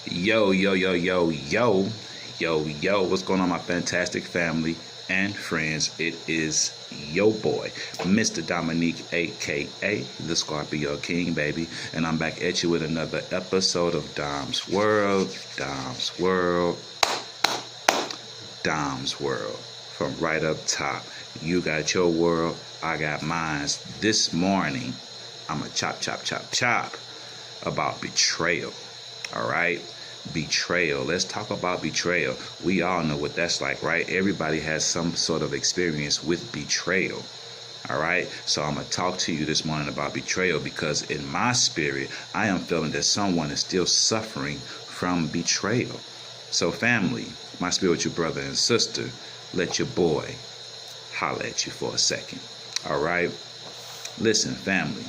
Yo, yo, yo, yo, yo, yo, what's going on, my fantastic family and friends? It is yo boy, Mr. Dominique, aka the Scorpio King, baby, and I'm back at you with another episode of Dom's World, Dom's World, Dom's World. From right up top, you got your world, I got mine. This morning, I'm a chop about betrayal. All right, betrayal. Let's talk about betrayal. We all know what that's like, right? Everybody has some sort of experience with betrayal. All right, so I'm gonna talk to you this morning about betrayal because in my spirit, I am feeling that someone is still suffering from betrayal. So family, my spiritual brother and sister, let your boy holler at you for a second. All right, listen, family,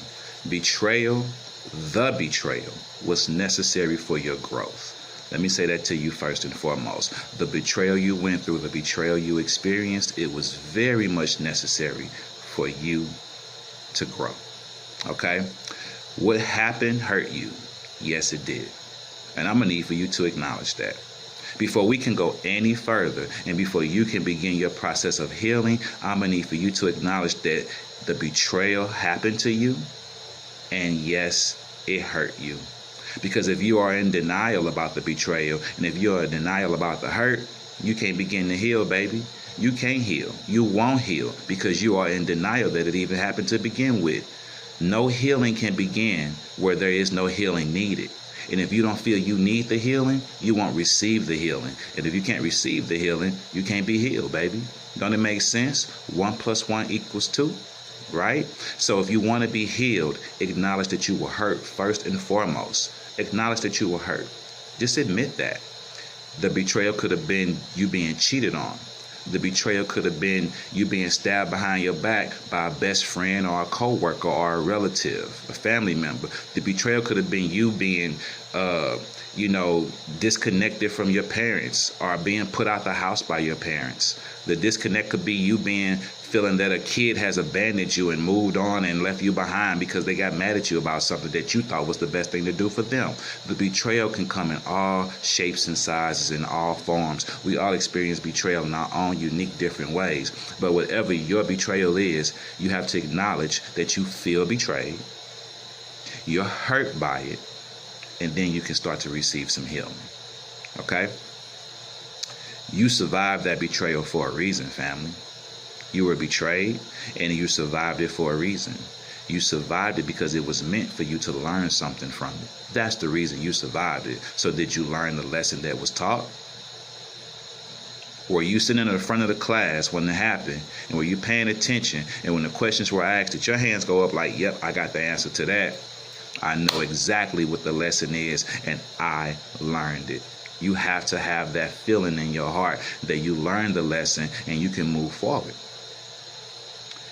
betrayal, the betrayal was necessary for your growth. Let me say that to you first and foremost. The betrayal you went through, the betrayal you experienced, it was very much necessary for you to grow. Okay? What happened hurt you. Yes, it did. And I'm going to need for you to acknowledge that. Before we can go any further and before you can begin your process of healing, I'm going to need for you to acknowledge that the betrayal happened to you. And yes, it hurt you. Because if you are in denial about the betrayal, and if you're in denial about the hurt, you can't begin to heal, baby. You can't heal. You won't heal because you are in denial that it even happened to begin with. No healing can begin where there is no healing needed. And if you don't feel you need the healing, you won't receive the healing. And if you can't receive the healing, you can't be healed, baby. Don't it make sense? 1 + 1 = 2. Right? So if you want to be healed, acknowledge that you were hurt first and foremost. Acknowledge that you were hurt. Just admit that. The betrayal could have been you being cheated on. The betrayal could have been you being stabbed behind your back by a best friend or a coworker or a relative, a family member. The betrayal could have been you being, disconnected from your parents or being put out the house by your parents. The disconnect could be you feeling that a kid has abandoned you and moved on and left you behind because they got mad at you about something that you thought was the best thing to do for them. The betrayal can come in all shapes and sizes, in all forms. We all experience betrayal in our own unique different ways. But whatever your betrayal is, you have to acknowledge that you feel betrayed. You're hurt by it. And then you can start to receive some healing. Okay? You survived that betrayal for a reason, family. You were betrayed, and you survived it for a reason. You survived it because it was meant for you to learn something from it. That's the reason you survived it. So did you learn the lesson that was taught? Were you sitting in the front of the class when it happened, and were you paying attention, and when the questions were asked, did your hands go up like, yep, I got the answer to that? I know exactly what the lesson is, and I learned it. You have to have that feeling in your heart that you learned the lesson and you can move forward.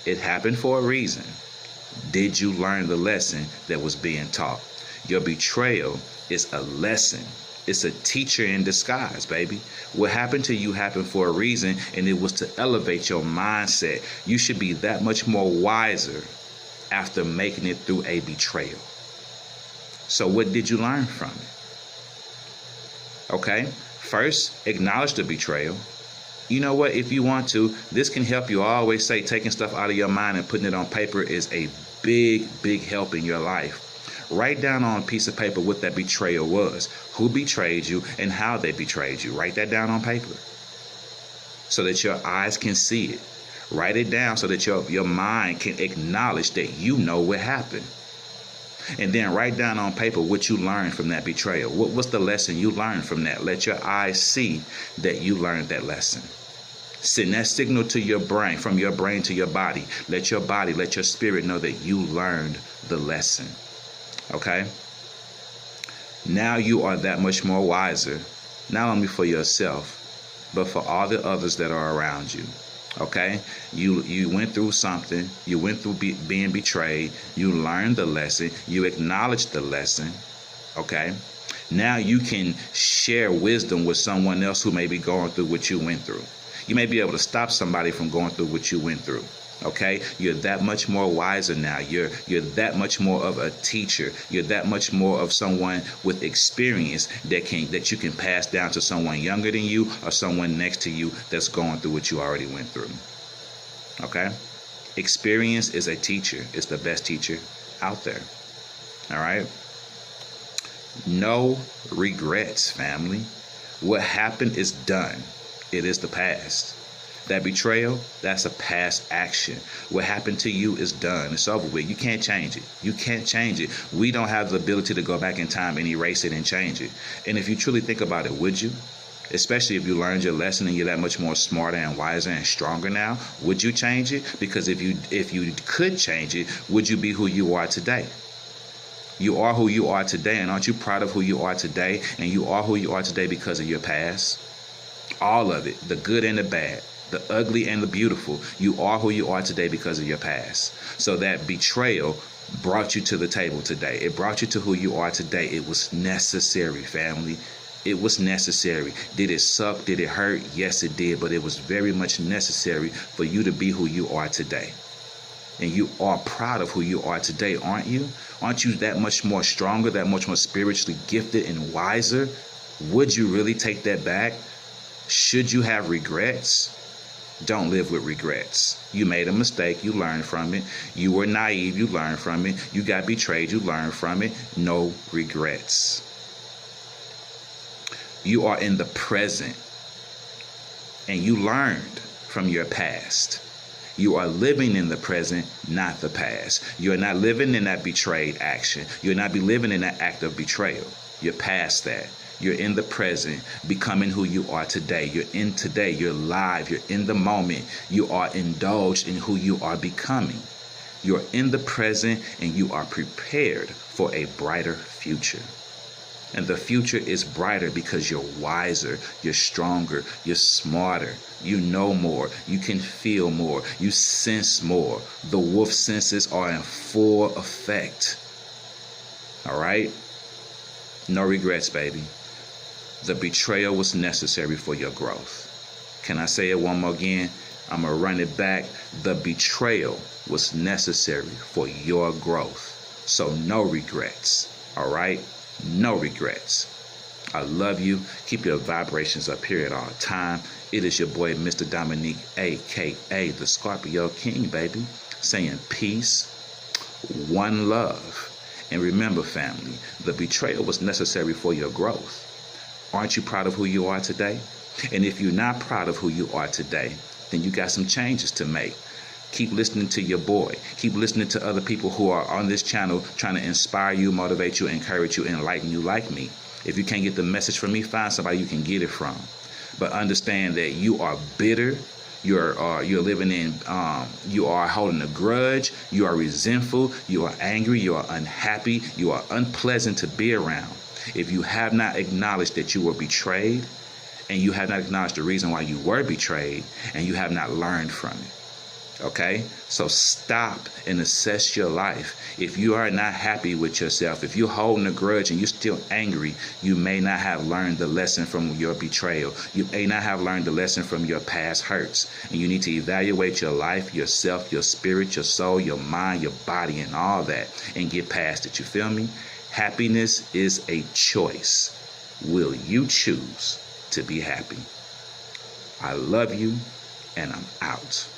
It happened for a reason. Did you learn the lesson that was being taught? Your betrayal is a lesson. It's a teacher in disguise, baby. What happened to you happened for a reason, and it was to elevate your mindset. You should be that much more wiser after making it through a betrayal. So what did you learn from it? Okay, first, acknowledge the betrayal. You know what? If you want to, this can help you. I always say taking stuff out of your mind and putting it on paper is a big, big help in your life. Write down on a piece of paper what that betrayal was, who betrayed you, and how they betrayed you. Write that down on paper so that your eyes can see it. Write it down so that your mind can acknowledge that you know what happened. And then write down on paper what you learned from that betrayal. What was the lesson you learned from that? Let your eyes see that you learned that lesson. Send that signal to your brain, from your brain to your body. Let your spirit know that you learned the lesson. Okay? Now you are that much more wiser, not only for yourself, but for all the others that are around you. Okay, you went through something. You went through being betrayed. You learned the lesson. You acknowledged the lesson. Okay, now you can share wisdom with someone else who may be going through what you went through. You may be able to stop somebody from going through what you went through. Okay, you're that much more wiser now. You're that much more of a teacher. You're that much more of someone with experience that you can pass down to someone younger than you or someone next to you that's going through what you already went through. Okay, experience is a teacher. It's the best teacher out there. All right. No regrets, family. What happened is done. It is the past. That betrayal, that's a past action. What happened to you is done. It's over with. You can't change it. You can't change it. We don't have the ability to go back in time and erase it and change it. And if you truly think about it, would you? Especially if you learned your lesson and you're that much more smarter and wiser and stronger now, would you change it? Because if you could change it, would you be who you are today? You are who you are today, and aren't you proud of who you are today? And you are who you are today because of your past. All of it, the good and the bad, the ugly and the beautiful. You are who you are today because of your past. So that betrayal brought you to the table today. It brought you to who you are today. It was necessary, family. It was necessary. Did it suck? Did it hurt? Yes, it did. But it was very much necessary for you to be who you are today. And you are proud of who you are today, aren't you? Aren't you that much more stronger, that much more spiritually gifted and wiser? Would you really take that back? Should you have regrets? Don't live with regrets. You made a mistake. You learned from it. You were naive. You learned from it. You got betrayed. You learned from it. No regrets. You are in the present, and you learned from your past. You are living in the present, not the past. You're not living in that betrayed action. You're not living in that act of betrayal. You're past that. You're in the present, becoming who you are today. You're in today. You're live. You're in the moment. You are indulged in who you are becoming. You're in the present, and you are prepared for a brighter future. And the future is brighter because you're wiser, you're stronger, you're smarter, you know more, you can feel more, you sense more. The wolf senses are in full effect. All right? No regrets, baby. The betrayal was necessary for your growth. Can I say it one more again? I'm going to run it back. The betrayal was necessary for your growth. So no regrets. All right? No regrets. I love you. Keep your vibrations up here at all time. It is your boy, Mr. Dominique, a.k.a. the Scorpio King, baby, saying peace, one love. And remember, family, the betrayal was necessary for your growth. Aren't you proud of who you are today? And if you're not proud of who you are today, then you got some changes to make. Keep listening to your boy. Keep listening to other people who are on this channel trying to inspire you, motivate you, encourage you, enlighten you like me. If you can't get the message from me, find somebody you can get it from. But understand that you are bitter. You're living in, you are holding a grudge. You are resentful. You are angry. You are unhappy. You are unpleasant to be around. If you have not acknowledged that you were betrayed, and you have not acknowledged the reason why you were betrayed, and you have not learned from it. Okay, so stop and assess your life. If you are not happy with yourself, if you're holding a grudge and you're still angry, you may not have learned the lesson from your betrayal. You may not have learned the lesson from your past hurts. And you need to evaluate your life, yourself, your spirit, your soul, your mind, your body, and all that, and get past it. You feel me? Happiness is a choice. Will you choose to be happy? I love you, and I'm out.